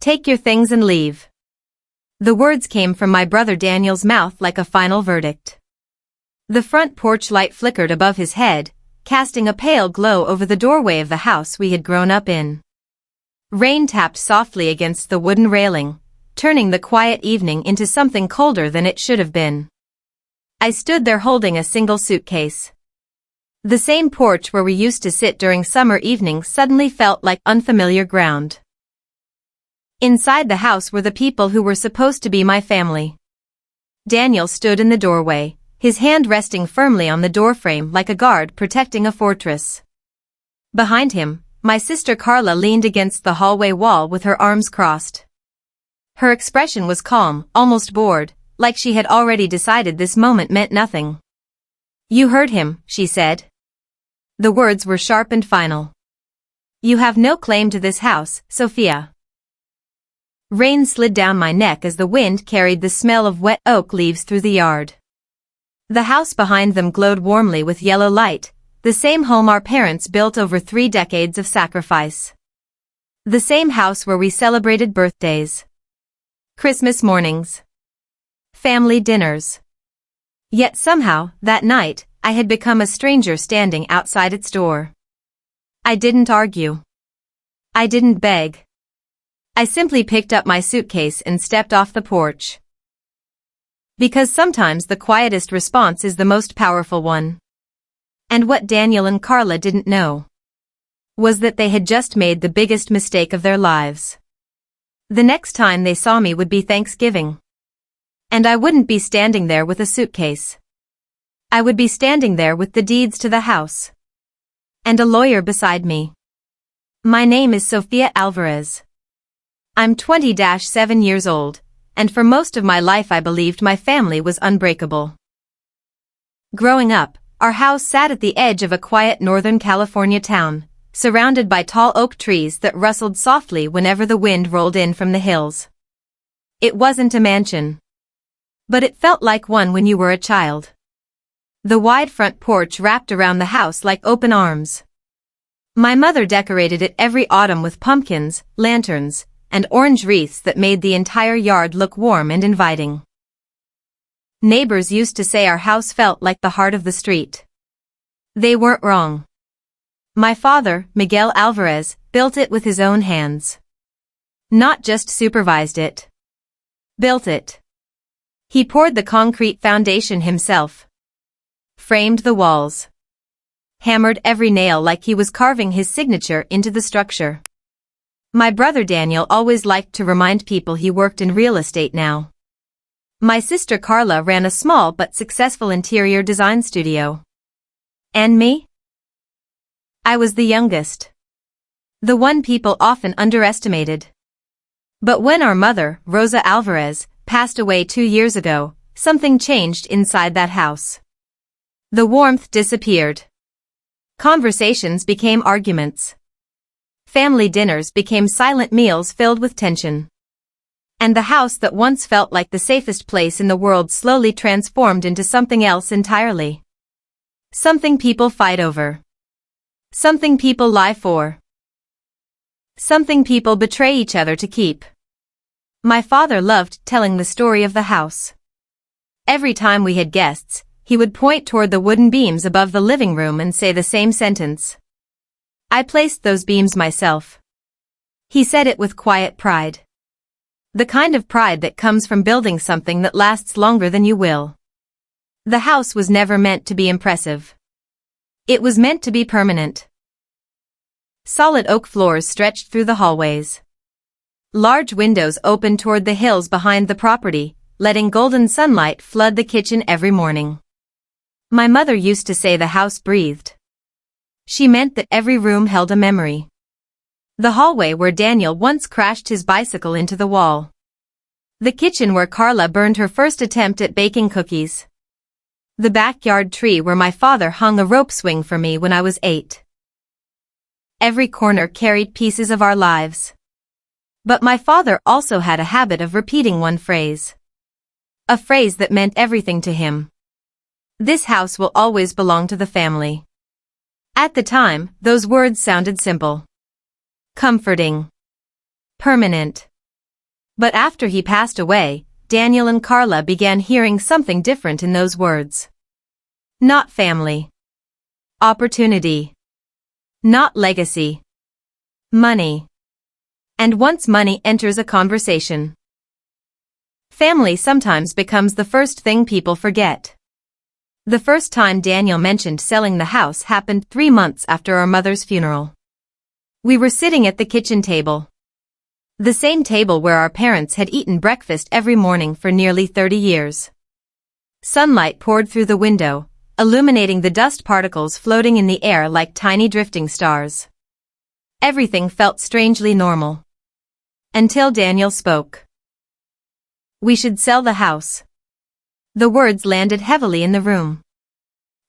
Take your things and leave. The words came from my brother Daniel's mouth like a final verdict. The front porch light flickered above his head, casting a pale glow over the doorway of the house we had grown up in. Rain tapped softly against the wooden railing, turning the quiet evening into something colder than it should have been. I stood there holding a single suitcase. The same porch where we used to sit during summer evenings suddenly felt like unfamiliar ground. Inside the house were the people who were supposed to be my family. Daniel stood in the doorway, his hand resting firmly on the doorframe like a guard protecting a fortress. Behind him, my sister Carla leaned against the hallway wall with her arms crossed. Her expression was calm, almost bored, like she had already decided this moment meant nothing. "You heard him," she said. The words were sharp and final. "You have no claim to this house, Sophia." Rain slid down my neck as the wind carried the smell of wet oak leaves through the yard. The house behind them glowed warmly with yellow light, the same home our parents built over 3 decades of sacrifice. The same house where we celebrated birthdays, Christmas mornings, family dinners. Yet somehow, that night, I had become a stranger standing outside its door. I didn't argue. I didn't beg. I simply picked up my suitcase and stepped off the porch. Because sometimes the quietest response is the most powerful one. And what Daniel and Carla didn't know was that they had just made the biggest mistake of their lives. The next time they saw me would be Thanksgiving. And I wouldn't be standing there with a suitcase. I would be standing there with the deeds to the house. And a lawyer beside me. My name is Sofia Alvarez. I'm 20-7 years old, and for most of my life I believed my family was unbreakable. Growing up, our house sat at the edge of a quiet Northern California town, surrounded by tall oak trees that rustled softly whenever the wind rolled in from the hills. It wasn't a mansion. But it felt like one when you were a child. The wide front porch wrapped around the house like open arms. My mother decorated it every autumn with pumpkins, lanterns, and orange wreaths that made the entire yard look warm and inviting. Neighbors used to say our house felt like the heart of the street. They weren't wrong. My father, Miguel Alvarez, built it with his own hands. Not just supervised it. Built it. He poured the concrete foundation himself. Framed the walls. Hammered every nail like he was carving his signature into the structure. My brother Daniel always liked to remind people he worked in real estate now. My sister Carla ran a small but successful interior design studio. And me? I was the youngest. The one people often underestimated. But when our mother, Rosa Alvarez, passed away 2 years ago, something changed inside that house. The warmth disappeared. Conversations became arguments. Family dinners became silent meals filled with tension. And the house that once felt like the safest place in the world slowly transformed into something else entirely. Something people fight over. Something people lie for. Something people betray each other to keep. My father loved telling the story of the house. Every time we had guests, he would point toward the wooden beams above the living room and say the same sentence. "I placed those beams myself." He said it with quiet pride. The kind of pride that comes from building something that lasts longer than you will. The house was never meant to be impressive. It was meant to be permanent. Solid oak floors stretched through the hallways. Large windows opened toward the hills behind the property, letting golden sunlight flood the kitchen every morning. My mother used to say the house breathed. She meant that every room held a memory. The hallway where Daniel once crashed his bicycle into the wall. The kitchen where Carla burned her first attempt at baking cookies. The backyard tree where my father hung a rope swing for me when I was 8. Every corner carried pieces of our lives. But my father also had a habit of repeating one phrase. A phrase that meant everything to him. "This house will always belong to the family." At the time, those words sounded simple. Comforting. Permanent. But after he passed away, Daniel and Carla began hearing something different in those words. Not family. Opportunity. Not legacy. Money. And once money enters a conversation, family sometimes becomes the first thing people forget. The first time Daniel mentioned selling the house happened 3 months after our mother's funeral. We were sitting at the kitchen table. The same table where our parents had eaten breakfast every morning for nearly 30 years. Sunlight poured through the window, illuminating the dust particles floating in the air like tiny drifting stars. Everything felt strangely normal. Until Daniel spoke. We should sell the house. The words landed heavily in the room.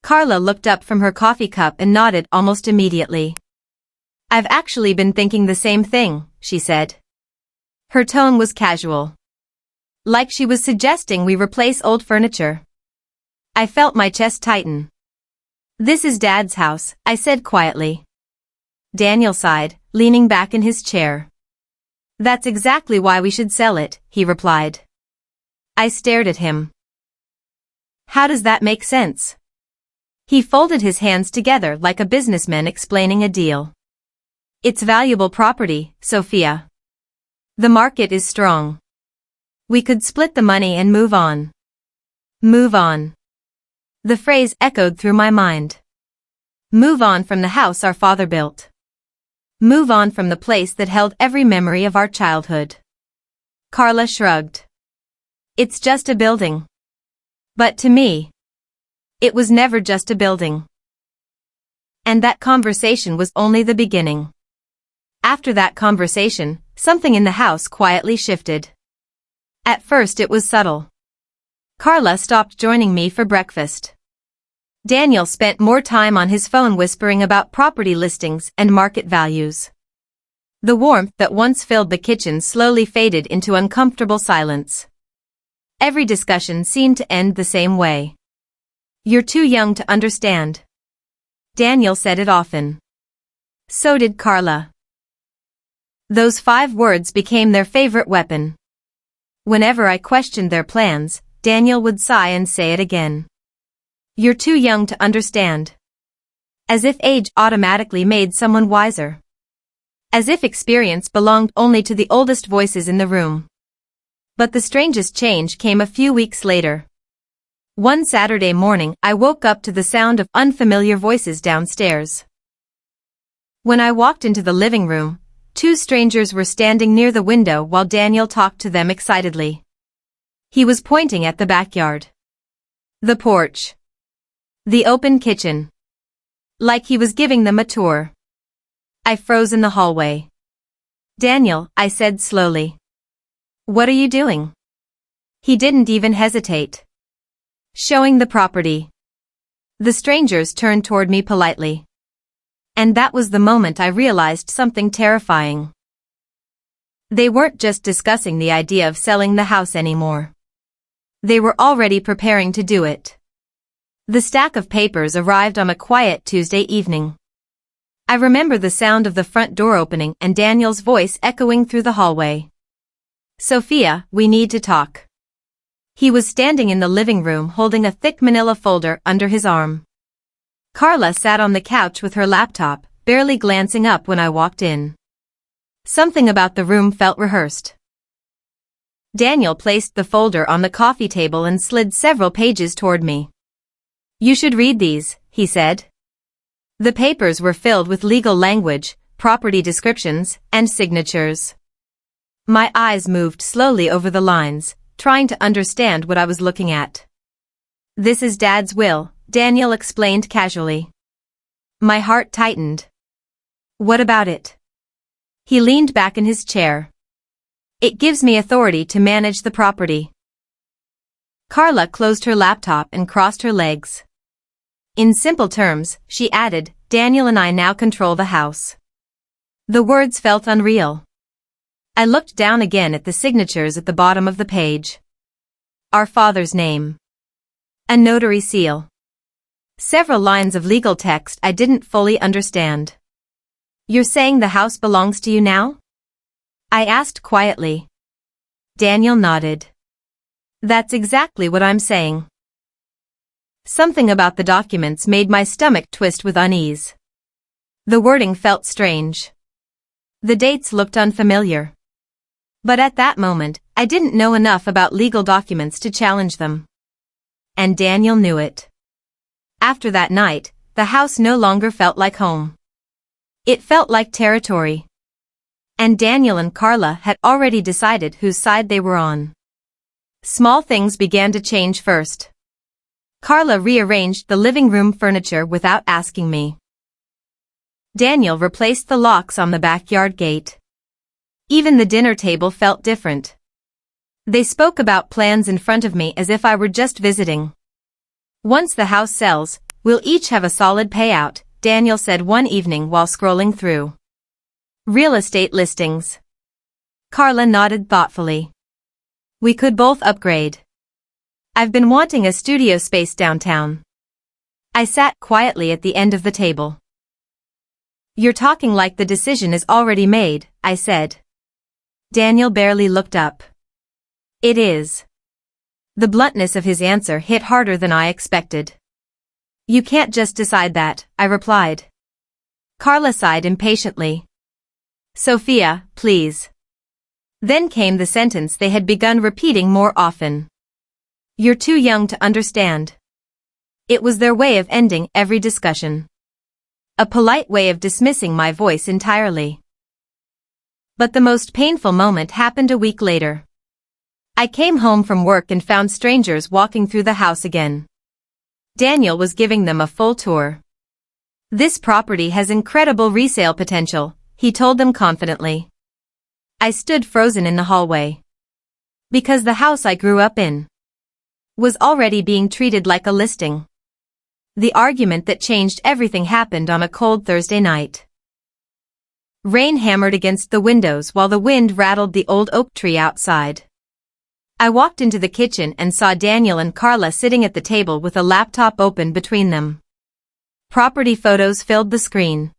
Carla looked up from her coffee cup and nodded almost immediately. I've actually been thinking the same thing, she said. Her tone was casual. Like she was suggesting we replace old furniture. I felt my chest tighten. This is Dad's house, I said quietly. Daniel sighed, leaning back in his chair. That's exactly why we should sell it, he replied. I stared at him. How does that make sense? He folded his hands together like a businessman explaining a deal. It's valuable property, Sophia. The market is strong. We could split the money and move on. Move on. The phrase echoed through my mind. Move on from the house our father built. Move on from the place that held every memory of our childhood. Carla shrugged. It's just a building. But to me, it was never just a building. And that conversation was only the beginning. After that conversation, something in the house quietly shifted. At first it was subtle. Carla stopped joining me for breakfast. Daniel spent more time on his phone whispering about property listings and market values. The warmth that once filled the kitchen slowly faded into uncomfortable silence. Every discussion seemed to end the same way. You're too young to understand. Daniel said it often. So did Carla. Those 5 words became their favorite weapon. Whenever I questioned their plans, Daniel would sigh and say it again. You're too young to understand. As if age automatically made someone wiser. As if experience belonged only to the oldest voices in the room. But the strangest change came a few weeks later. One Saturday morning I woke up to the sound of unfamiliar voices downstairs. When I walked into the living room, 2 strangers were standing near the window while Daniel talked to them excitedly. He was pointing at the backyard. The porch. The open kitchen. Like he was giving them a tour. I froze in the hallway. Daniel, I said slowly. What are you doing? He didn't even hesitate. Showing the property. The strangers turned toward me politely. And that was the moment I realized something terrifying. They weren't just discussing the idea of selling the house anymore. They were already preparing to do it. The stack of papers arrived on a quiet Tuesday evening. I remember the sound of the front door opening and Daniel's voice echoing through the hallway. Sophia, we need to talk. He was standing in the living room holding a thick manila folder under his arm. Carla sat on the couch with her laptop, barely glancing up when I walked in. Something about the room felt rehearsed. Daniel placed the folder on the coffee table and slid several pages toward me. You should read these, he said. The papers were filled with legal language, property descriptions, and signatures. My eyes moved slowly over the lines, trying to understand what I was looking at. This is Dad's will, Daniel explained casually. My heart tightened. What about it? He leaned back in his chair. It gives me authority to manage the property. Carla closed her laptop and crossed her legs. In simple terms, she added, Daniel and I now control the house. The words felt unreal. I looked down again at the signatures at the bottom of the page. Our father's name. A notary seal. Several lines of legal text I didn't fully understand. You're saying the house belongs to you now? I asked quietly. Daniel nodded. That's exactly what I'm saying. Something about the documents made my stomach twist with unease. The wording felt strange. The dates looked unfamiliar. But at that moment, I didn't know enough about legal documents to challenge them. And Daniel knew it. After that night, the house no longer felt like home. It felt like territory. And Daniel and Carla had already decided whose side they were on. Small things began to change first. Carla rearranged the living room furniture without asking me. Daniel replaced the locks on the backyard gate. Even the dinner table felt different. They spoke about plans in front of me as if I were just visiting. Once the house sells, we'll each have a solid payout, Daniel said one evening while scrolling through real estate listings. Carla nodded thoughtfully. We could both upgrade. I've been wanting a studio space downtown. I sat quietly at the end of the table. You're talking like the decision is already made, I said. Daniel barely looked up. It is. The bluntness of his answer hit harder than I expected. You can't just decide that, I replied. Carla sighed impatiently. Sophia, please. Then came the sentence they had begun repeating more often. You're too young to understand. It was their way of ending every discussion. A polite way of dismissing my voice entirely. But the most painful moment happened a week later. I came home from work and found strangers walking through the house again. Daniel was giving them a full tour. This property has incredible resale potential, he told them confidently. I stood frozen in the hallway. Because the house I grew up in was already being treated like a listing. The argument that changed everything happened on a cold Thursday night. Rain hammered against the windows while the wind rattled the old oak tree outside. I walked into the kitchen and saw Daniel and Carla sitting at the table with a laptop open between them. Property photos filled the screen.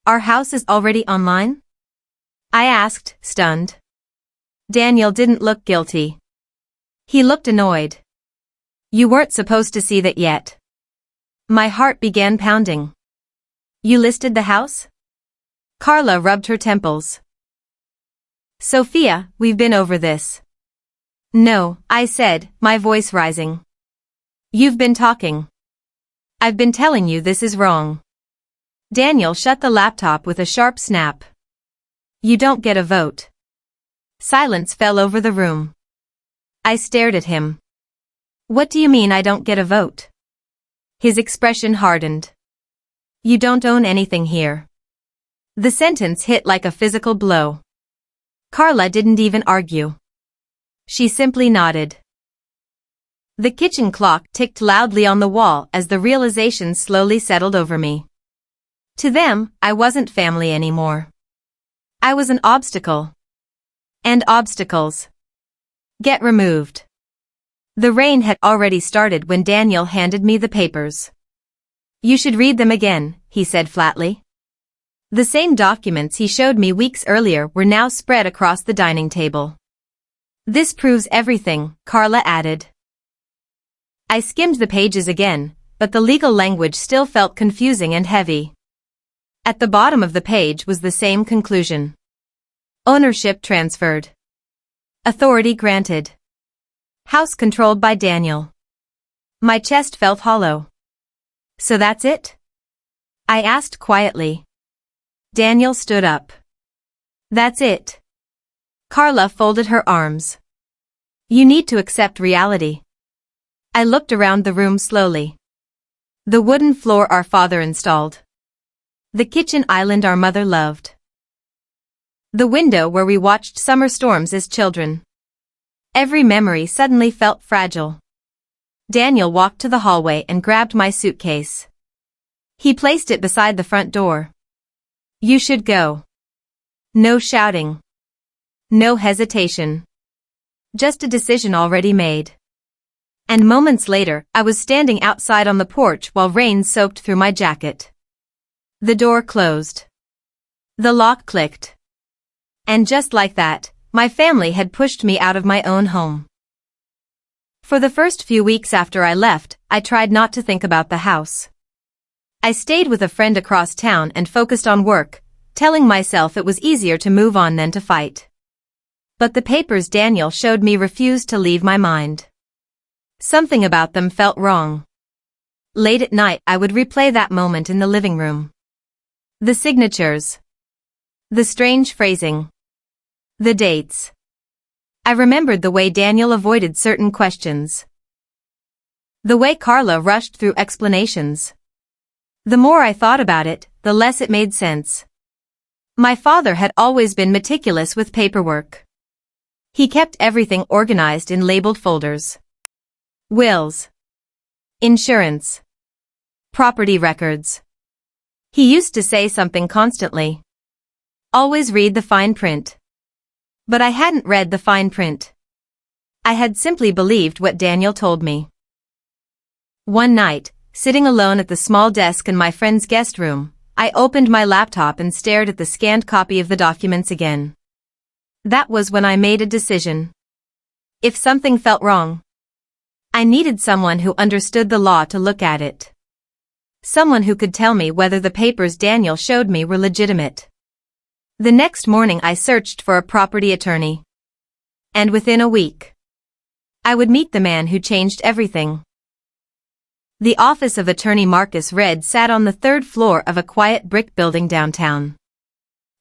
Our house is already online? I asked, stunned. Daniel didn't look guilty. He looked annoyed. You weren't supposed to see that yet. My heart began pounding. You listed the house? Carla rubbed her temples. Sophia, we've been over this. No, I said, my voice rising. You've been talking. I've been telling you this is wrong. Daniel shut the laptop with a sharp snap. You don't get a vote. Silence fell over the room. I stared at him. What do you mean I don't get a vote? His expression hardened. You don't own anything here. The sentence hit like a physical blow. Carla didn't even argue. She simply nodded. The kitchen clock ticked loudly on the wall as the realization slowly settled over me. To them, I wasn't family anymore. I was an obstacle. And obstacles get removed. The rain had already started when Daniel handed me the papers. You should read them again, he said flatly. The same documents he showed me weeks earlier were now spread across the dining table. This proves everything, Carla added. I skimmed the pages again, but the legal language still felt confusing and heavy. At the bottom of the page was the same conclusion. Ownership transferred. Authority granted. House controlled by Daniel. My chest felt hollow. So that's it? I asked quietly. Daniel stood up. That's it. Carla folded her arms. You need to accept reality. I looked around the room slowly. The wooden floor our father installed. The kitchen island our mother loved. The window where we watched summer storms as children. Every memory suddenly felt fragile. Daniel walked to the hallway and grabbed my suitcase. He placed it beside the front door. You should go. No shouting. No hesitation. Just a decision already made. And moments later, I was standing outside on the porch while rain soaked through my jacket. The door closed. The lock clicked. And just like that, my family had pushed me out of my own home. For the first few weeks after I left, I tried not to think about the house. I stayed with a friend across town and focused on work, telling myself it was easier to move on than to fight. But the papers Daniel showed me refused to leave my mind. Something about them felt wrong. Late at night, I would replay that moment in the living room. The signatures. The strange phrasing. The dates. I remembered the way Daniel avoided certain questions. The way Carla rushed through explanations. The more I thought about it, the less it made sense. My father had always been meticulous with paperwork. He kept everything organized in labeled folders. Wills. Insurance. Property records. He used to say something constantly. Always read the fine print. But I hadn't read the fine print. I had simply believed what Daniel told me. One night, sitting alone at the small desk in my friend's guest room, I opened my laptop and stared at the scanned copy of the documents again. That was when I made a decision. If something felt wrong, I needed someone who understood the law to look at it. Someone who could tell me whether the papers Daniel showed me were legitimate. The next morning I searched for a property attorney. And within a week, I would meet the man who changed everything. The office of attorney Marcus Red sat on the third floor of a quiet brick building downtown.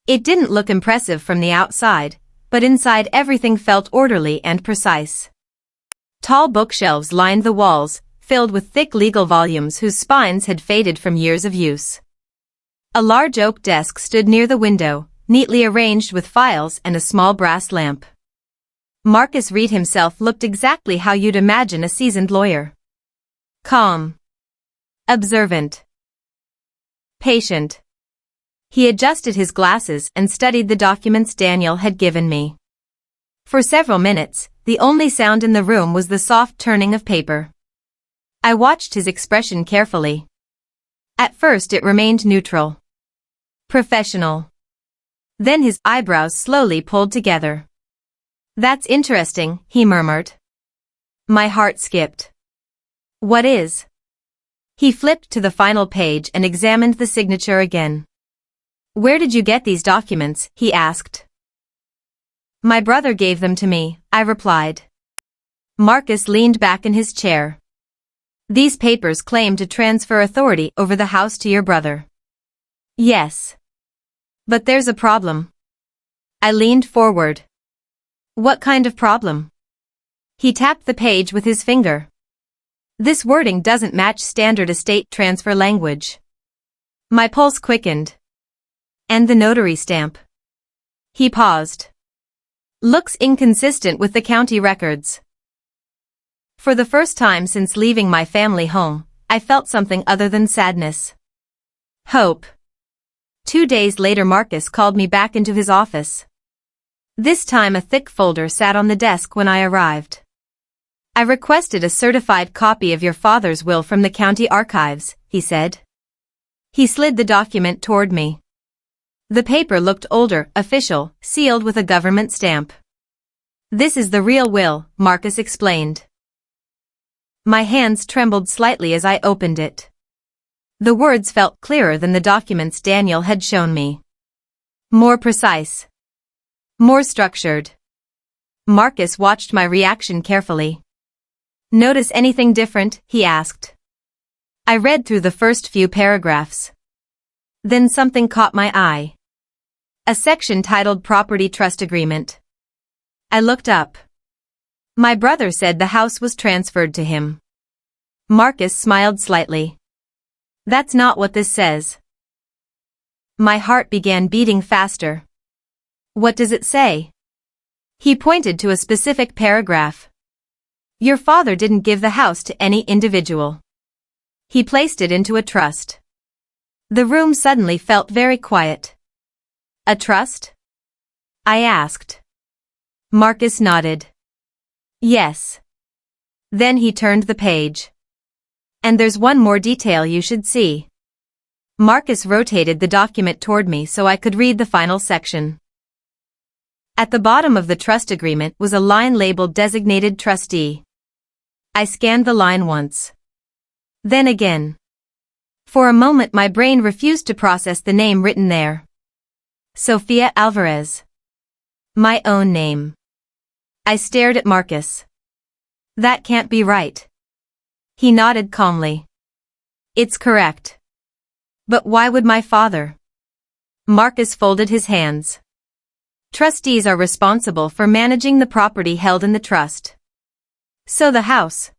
It didn't look impressive from the outside, but inside everything felt orderly and precise. Tall bookshelves lined the walls, filled with thick legal volumes whose spines had faded from years of use. A large oak desk stood near the window, neatly arranged with files and a small brass lamp. Marcus Reed himself looked exactly how you'd imagine a seasoned lawyer. Calm. Observant. Patient. He adjusted his glasses and studied the documents Daniel had given me. For several minutes, the only sound in the room was the soft turning of paper. I watched his expression carefully. At first it remained neutral. Professional. Then his eyebrows slowly pulled together. That's interesting, he murmured. My heart skipped. What is? He flipped to the final page and examined the signature again. Where did you get these documents? He asked. My brother gave them to me, I replied. Marcus leaned back in his chair. These papers claim to transfer authority over the house to your brother. Yes. But there's a problem. I leaned forward. What kind of problem? He tapped the page with his finger. This wording doesn't match standard estate transfer language. My pulse quickened. And the notary stamp. He paused. Looks inconsistent with the county records. For the first time since leaving my family home, I felt something other than sadness. Hope. 2 days later Marcus called me back into his office. This time a thick folder sat on the desk when I arrived. I requested a certified copy of your father's will from the county archives, he said. He slid the document toward me. The paper looked older, official, sealed with a government stamp. This is the real will, Marcus explained. My hands trembled slightly as I opened it. The words felt clearer than the documents Daniel had shown me. More precise. More structured. Marcus watched my reaction carefully. Notice anything different? He asked. I read through the first few paragraphs. Then something caught my eye. A section titled Property Trust Agreement. I looked up. My brother said the house was transferred to him. Marcus smiled slightly. That's not what this says. My heart began beating faster. What does it say? He pointed to a specific paragraph. Your father didn't give the house to any individual. He placed it into a trust. The room suddenly felt very quiet. A trust? I asked. Marcus nodded. Yes. Then he turned the page. And there's one more detail you should see. Marcus rotated the document toward me so I could read the final section. At the bottom of the trust agreement was a line labeled Designated Trustee. I scanned the line once. Then again. For a moment my brain refused to process the name written there. Sofia Alvarez. My own name. I stared at Marcus. That can't be right. He nodded calmly. It's correct. But why would my father? Marcus folded his hands. Trustees are responsible for managing the property held in the trust. So the house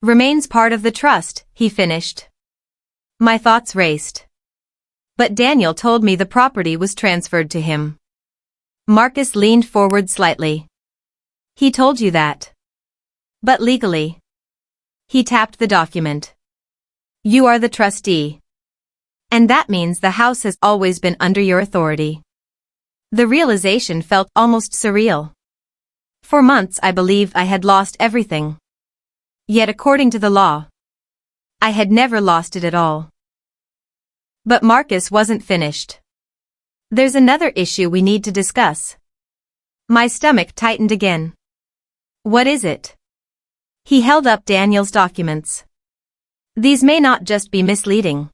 remains part of the trust, he finished. My thoughts raced. But Daniel told me the property was transferred to him. Marcus leaned forward slightly. He told you that. But legally. He tapped the document. You are the trustee. And that means the house has always been under your authority. The realization felt almost surreal. For months I believed I had lost everything. Yet according to the law, I had never lost it at all. But Marcus wasn't finished. There's another issue we need to discuss. My stomach tightened again. What is it? He held up Daniel's documents. These may not just be misleading.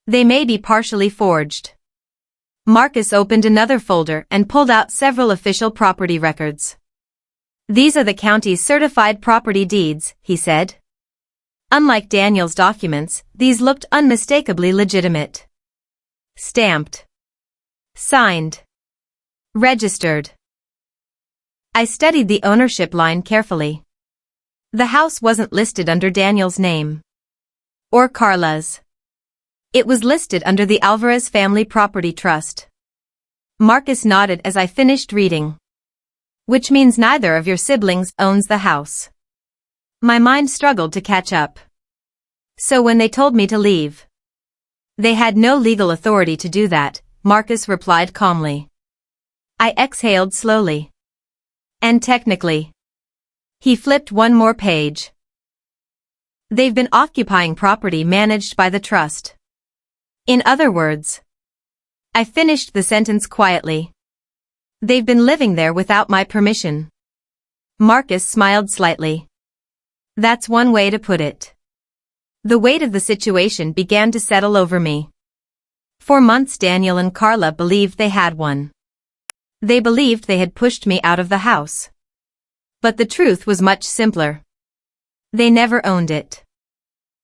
They may be partially forged. Marcus opened another folder and pulled out several official property records. These are the county's certified property deeds, he said. Unlike Daniel's documents, these looked unmistakably legitimate. Stamped. Signed. Registered. I studied the ownership line carefully. The house wasn't listed under Daniel's name. Or Carla's. It was listed under the Alvarez Family Property Trust. Marcus nodded as I finished reading. Which means neither of your siblings owns the house. My mind struggled to catch up. So when they told me to leave, they had no legal authority to do that, Marcus replied calmly. I exhaled slowly. And technically. He flipped one more page. They've been occupying property managed by the trust. In other words, I finished the sentence quietly. They've been living there without my permission. Marcus smiled slightly. That's one way to put it. The weight of the situation began to settle over me. For months Daniel and Carla believed they had one. They believed they had pushed me out of the house. But the truth was much simpler. They never owned it.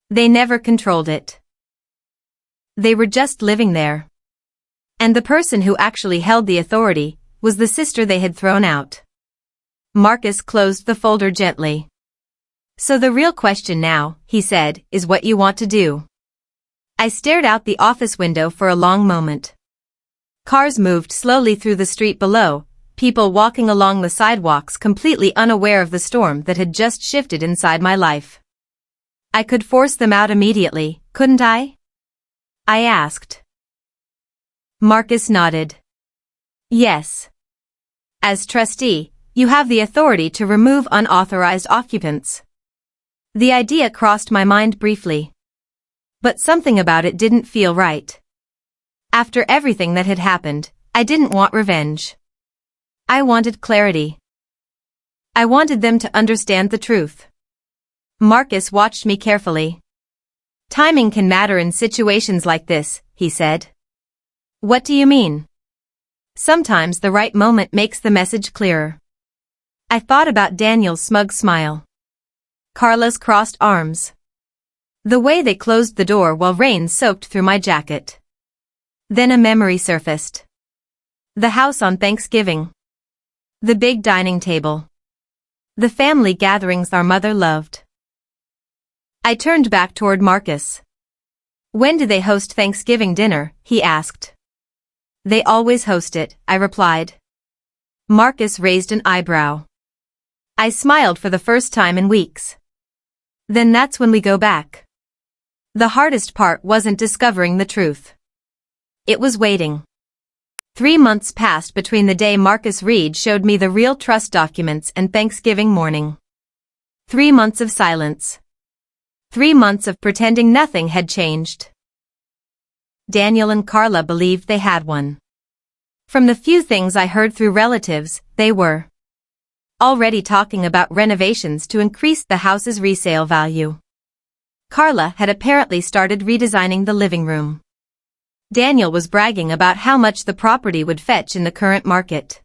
They never controlled it. They were just living there. And the person who actually held the authority was the sister they had thrown out. Marcus closed the folder gently. So the real question now, he said, is what you want to do. I stared out the office window for a long moment. Cars moved slowly through the street below, people walking along the sidewalks completely unaware of the storm that had just shifted inside my life. I could force them out immediately, couldn't I? I asked. Marcus nodded. Yes. As trustee, you have the authority to remove unauthorized occupants. The idea crossed my mind briefly. But something about it didn't feel right. After everything that had happened, I didn't want revenge. I wanted clarity. I wanted them to understand the truth. Marcus watched me carefully. Timing can matter in situations like this, he said. What do you mean? Sometimes the right moment makes the message clearer. I thought about Daniel's smug smile. Carla's crossed arms. The way they closed the door while rain soaked through my jacket. Then a memory surfaced. The house on Thanksgiving. The big dining table. The family gatherings our mother loved. I turned back toward Marcus. When do they host Thanksgiving dinner? He asked. They always host it, I replied. Marcus raised an eyebrow. I smiled for the first time in weeks. Then that's when we go back. The hardest part wasn't discovering the truth. It was waiting. 3 months passed between the day Marcus Reed showed me the real trust documents and Thanksgiving morning. 3 months of silence. 3 months of pretending nothing had changed. Daniel and Carla believed they had one. From the few things I heard through relatives, they were already talking about renovations to increase the house's resale value. Carla had apparently started redesigning the living room. Daniel was bragging about how much the property would fetch in the current market.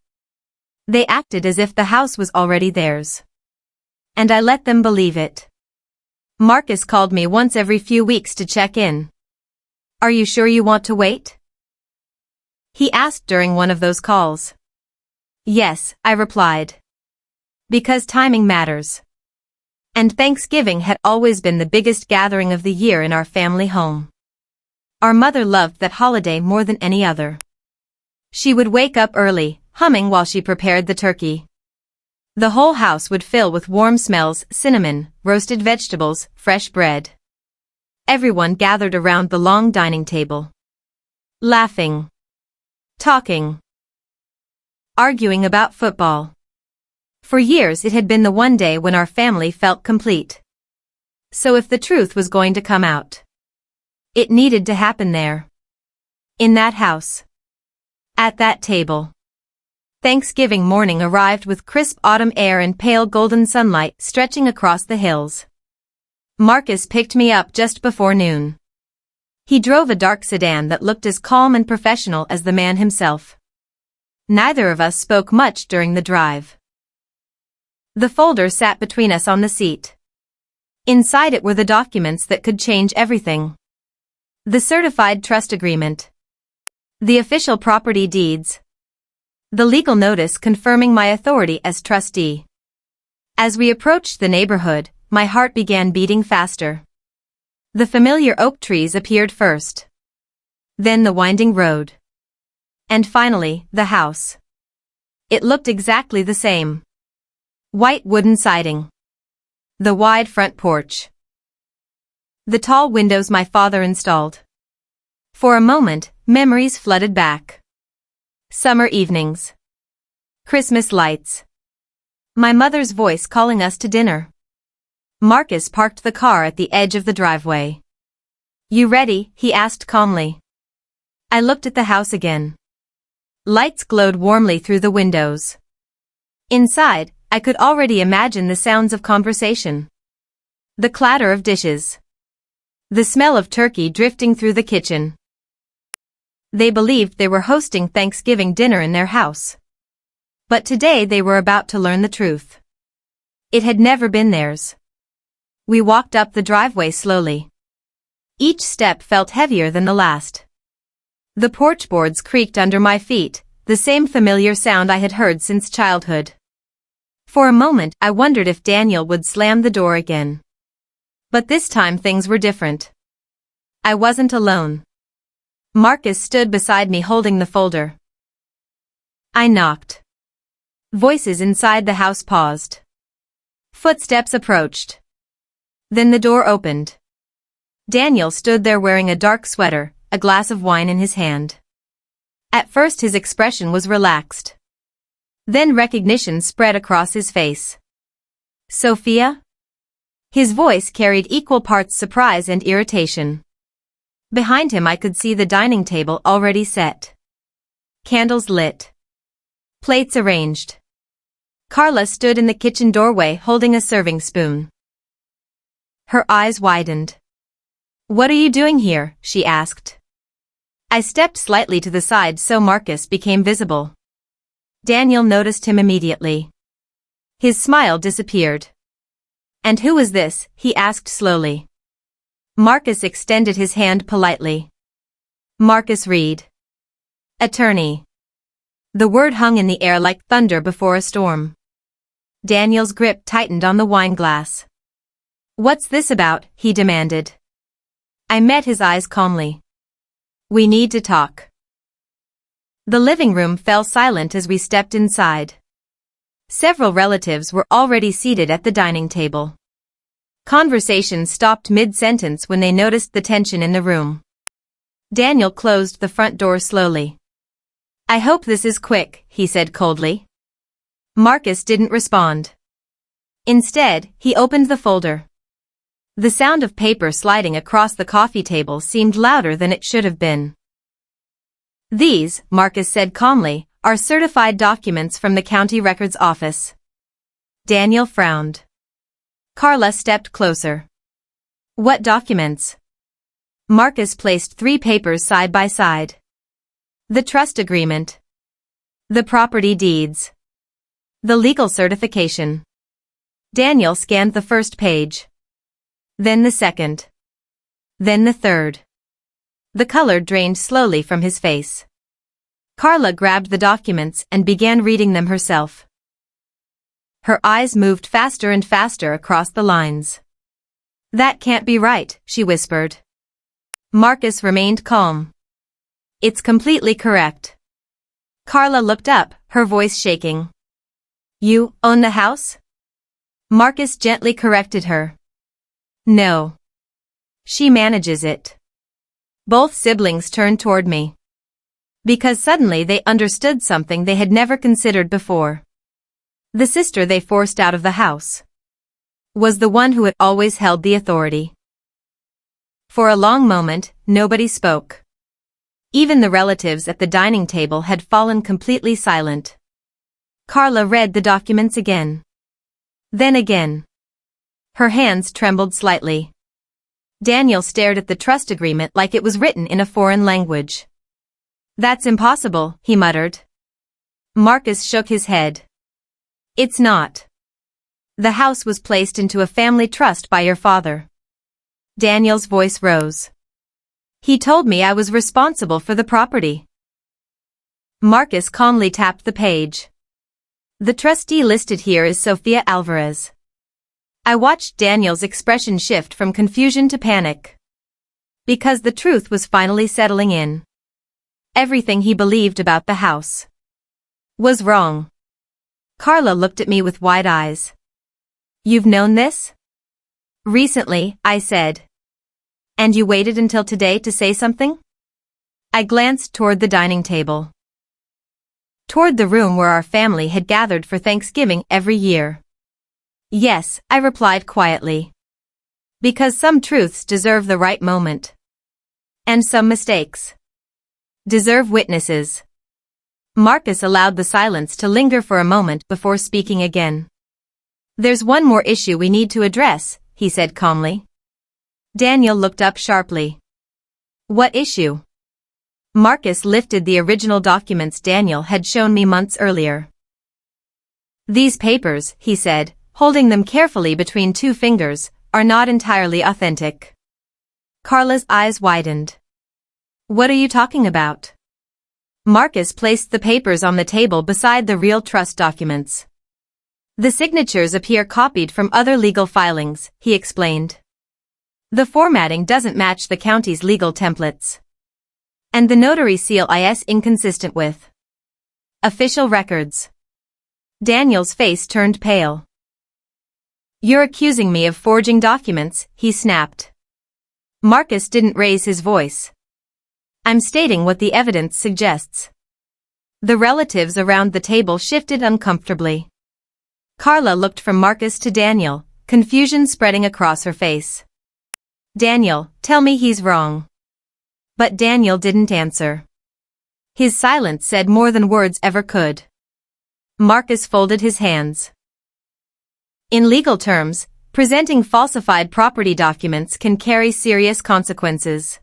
They acted as if the house was already theirs. And I let them believe it. Marcus called me once every few weeks to check in. "Are you sure you want to wait?" he asked during one of those calls. "Yes," I replied. Because timing matters. And Thanksgiving had always been the biggest gathering of the year in our family home. Our mother loved that holiday more than any other. She would wake up early, humming while she prepared the turkey. The whole house would fill with warm smells, cinnamon, roasted vegetables, fresh bread. Everyone gathered around the long dining table. Laughing. Talking. Arguing about football. For years it had been the one day when our family felt complete. So if the truth was going to come out, it needed to happen there. In that house. At that table. Thanksgiving morning arrived with crisp autumn air and pale golden sunlight stretching across the hills. Marcus picked me up just before noon. He drove a dark sedan that looked as calm and professional as the man himself. Neither of us spoke much during the drive. The folder sat between us on the seat. Inside it were the documents that could change everything. The certified trust agreement. The official property deeds. The legal notice confirming my authority as trustee. As we approached the neighborhood, my heart began beating faster. The familiar oak trees appeared first. Then the winding road. And finally, the house. It looked exactly the same. White wooden siding. The wide front porch. The tall windows my father installed. For a moment, memories flooded back. Summer evenings. Christmas lights. My mother's voice calling us to dinner. Marcus parked the car at the edge of the driveway. "You ready?" he asked calmly. I looked at the house again. Lights glowed warmly through the windows. Inside, I could already imagine the sounds of conversation. The clatter of dishes. The smell of turkey drifting through the kitchen. They believed they were hosting Thanksgiving dinner in their house. But today they were about to learn the truth. It had never been theirs. We walked up the driveway slowly. Each step felt heavier than the last. The porch boards creaked under my feet, the same familiar sound I had heard since childhood. For a moment I wondered if Daniel would slam the door again. But this time things were different. I wasn't alone. Marcus stood beside me holding the folder. I knocked. Voices inside the house paused. Footsteps approached. Then the door opened. Daniel stood there wearing a dark sweater, a glass of wine in his hand. At first his expression was relaxed. Then recognition spread across his face. "Sophia?" His voice carried equal parts surprise and irritation. Behind him I could see the dining table already set. Candles lit. Plates arranged. Carla stood in the kitchen doorway holding a serving spoon. Her eyes widened. "What are you doing here?" she asked. I stepped slightly to the side so Marcus became visible. Daniel noticed him immediately. His smile disappeared. "And who is this?" he asked slowly. Marcus extended his hand politely. "Marcus Reed. Attorney." The word hung in the air like thunder before a storm. Daniel's grip tightened on the wine glass. "What's this about?" he demanded. I met his eyes calmly. "We need to talk." The living room fell silent as we stepped inside. Several relatives were already seated at the dining table. Conversation stopped mid-sentence when they noticed the tension in the room. Daniel closed the front door slowly. "I hope this is quick," he said coldly. Marcus didn't respond. Instead, he opened the folder. The sound of paper sliding across the coffee table seemed louder than it should have been. These, Marcus said calmly, are certified documents from the county records office. Daniel frowned. Carla stepped closer. What documents? Marcus placed 3 papers side by side. The trust agreement. The property deeds. The legal certification. Daniel scanned the first page. Then the second. Then the third. The color drained slowly from his face. Carla grabbed the documents and began reading them herself. Her eyes moved faster and faster across the lines. That can't be right, she whispered. Marcus remained calm. It's completely correct. Carla looked up, her voice shaking. You own the house? Marcus gently corrected her. No. She manages it. Both siblings turned toward me. Because suddenly they understood something they had never considered before. The sister they forced out of the house was the one who had always held the authority. For a long moment, nobody spoke. Even the relatives at the dining table had fallen completely silent. Carla read the documents again. Then again. Her hands trembled slightly. Daniel stared at the trust agreement like it was written in a foreign language. That's impossible, he muttered. Marcus shook his head. It's not. The house was placed into a family trust by your father. Daniel's voice rose. He told me I was responsible for the property. Marcus calmly tapped the page. The trustee listed here is Sofia Alvarez. I watched Daniel's expression shift from confusion to panic. Because the truth was finally settling in. Everything he believed about the house was wrong. Carla looked at me with wide eyes. You've known this? Recently, I said. And you waited until today to say something? I glanced toward the dining table. Toward the room where our family had gathered for Thanksgiving every year. Yes, I replied quietly. Because some truths deserve the right moment. And some mistakes deserve witnesses. Marcus allowed the silence to linger for a moment before speaking again. There's one more issue we need to address, he said calmly. Daniel looked up sharply. What issue? Marcus lifted the original documents Daniel had shown me months earlier. These papers, he said, holding them carefully between 2 fingers, are not entirely authentic. Carla's eyes widened. What are you talking about? Marcus placed the papers on the table beside the real trust documents. The signatures appear copied from other legal filings, he explained. The formatting doesn't match the county's legal templates. And the notary seal is inconsistent with official records. Daniel's face turned pale. You're accusing me of forging documents, he snapped. Marcus didn't raise his voice. I'm stating what the evidence suggests. The relatives around the table shifted uncomfortably. Carla looked from Marcus to Daniel, confusion spreading across her face. Daniel, tell me he's wrong. But Daniel didn't answer. His silence said more than words ever could. Marcus folded his hands. In legal terms, presenting falsified property documents can carry serious consequences.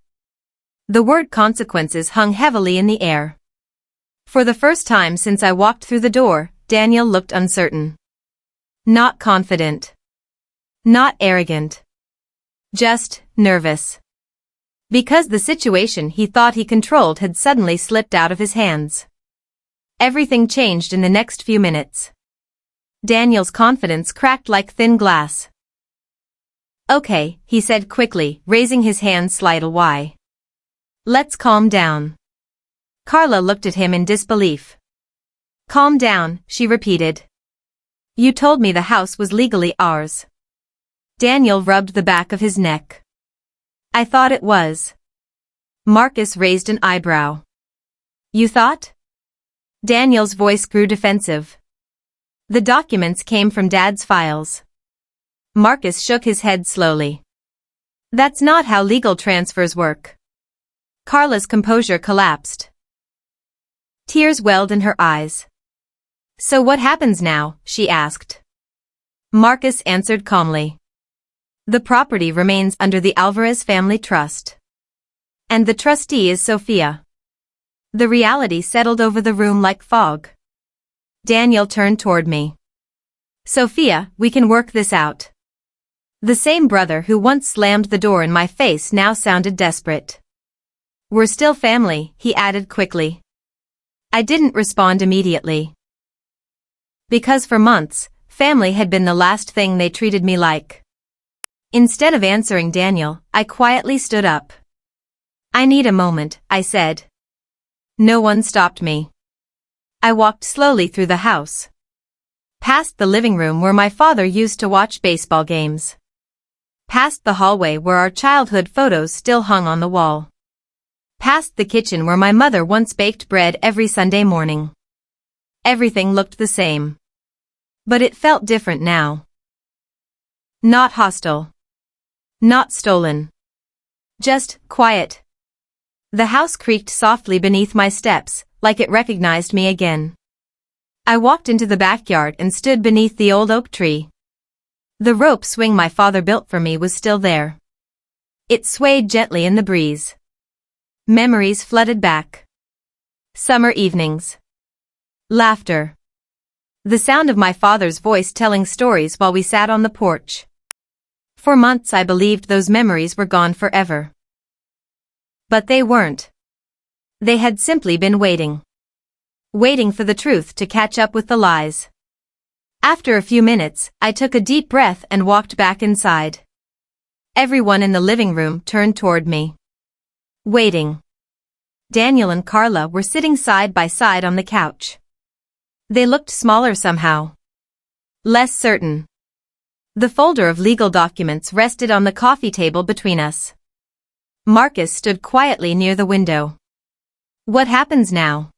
The word consequences hung heavily in the air. For the first time since I walked through the door, Daniel looked uncertain. Not confident. Not arrogant. Just nervous. Because the situation he thought he controlled had suddenly slipped out of his hands. Everything changed in the next few minutes. Daniel's confidence cracked like thin glass. Okay, he said quickly, raising his hand slightly. Let's calm down. Carla looked at him in disbelief. Calm down, she repeated. You told me the house was legally ours. Daniel rubbed the back of his neck. I thought it was. Marcus raised an eyebrow. You thought? Daniel's voice grew defensive. The documents came from Dad's files. Marcus shook his head slowly. That's not how legal transfers work. Carla's composure collapsed. Tears welled in her eyes. So what happens now? She asked. Marcus answered calmly. The property remains under the Alvarez family trust. And the trustee is Sophia. The reality settled over the room like fog. Daniel turned toward me. Sophia, we can work this out. The same brother who once slammed the door in my face now sounded desperate. We're still family, he added quickly. I didn't respond immediately. Because for months, family had been the last thing they treated me like. Instead of answering Daniel, I quietly stood up. I need a moment, I said. No one stopped me. I walked slowly through the house. Past the living room where my father used to watch baseball games. Past the hallway where our childhood photos still hung on the wall. Past the kitchen where my mother once baked bread every Sunday morning. Everything looked the same. But it felt different now. Not hostile. Not stolen. Just quiet. The house creaked softly beneath my steps, like it recognized me again. I walked into the backyard and stood beneath the old oak tree. The rope swing my father built for me was still there. It swayed gently in the breeze. Memories flooded back. Summer evenings. Laughter. The sound of my father's voice telling stories while we sat on the porch. For months I believed those memories were gone forever. But they weren't. They had simply been waiting. Waiting for the truth to catch up with the lies. After a few minutes, I took a deep breath and walked back inside. Everyone in the living room turned toward me. Waiting. Daniel and Carla were sitting side by side on the couch. They looked smaller somehow. Less certain. The folder of legal documents rested on the coffee table between us. Marcus stood quietly near the window. What happens now?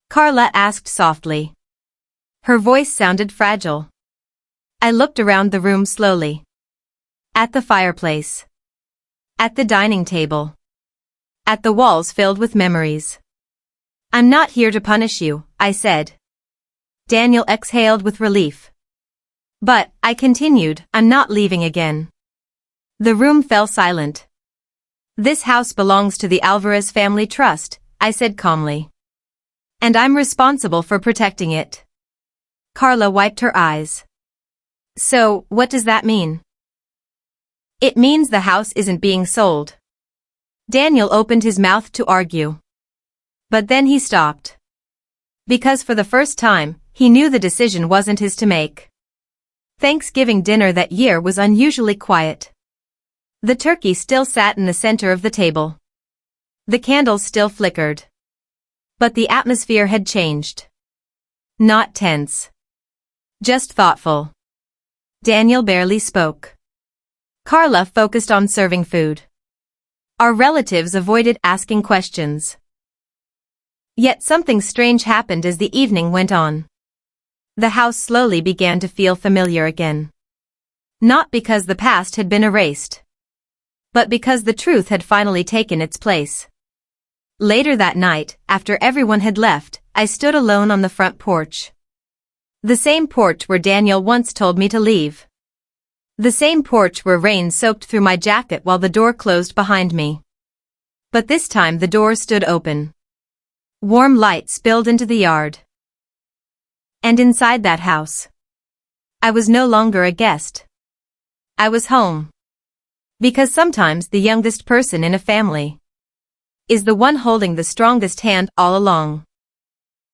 Carla asked softly. Her voice sounded fragile. I looked around the room slowly. At the fireplace. At the dining table. At the walls filled with memories. I'm not here to punish you, I said. Daniel exhaled with relief. But, I continued, I'm not leaving again. The room fell silent. This house belongs to the Alvarez family trust, I said calmly. And I'm responsible for protecting it. Carla wiped her eyes. So, what does that mean? It means the house isn't being sold. Daniel opened his mouth to argue. But then he stopped. Because for the first time, he knew the decision wasn't his to make. Thanksgiving dinner that year was unusually quiet. The turkey still sat in the center of the table. The candles still flickered. But the atmosphere had changed. Not tense. Just thoughtful. Daniel barely spoke. Carla focused on serving food. Our relatives avoided asking questions. Yet something strange happened as the evening went on. The house slowly began to feel familiar again. Not because the past had been erased. But because the truth had finally taken its place. Later that night, after everyone had left, I stood alone on the front porch. The same porch where Daniel once told me to leave. The same porch where rain soaked through my jacket while the door closed behind me. But this time the door stood open. Warm light spilled into the yard. And inside that house, I was no longer a guest. I was home. Because sometimes the youngest person in a family is the one holding the strongest hand all along.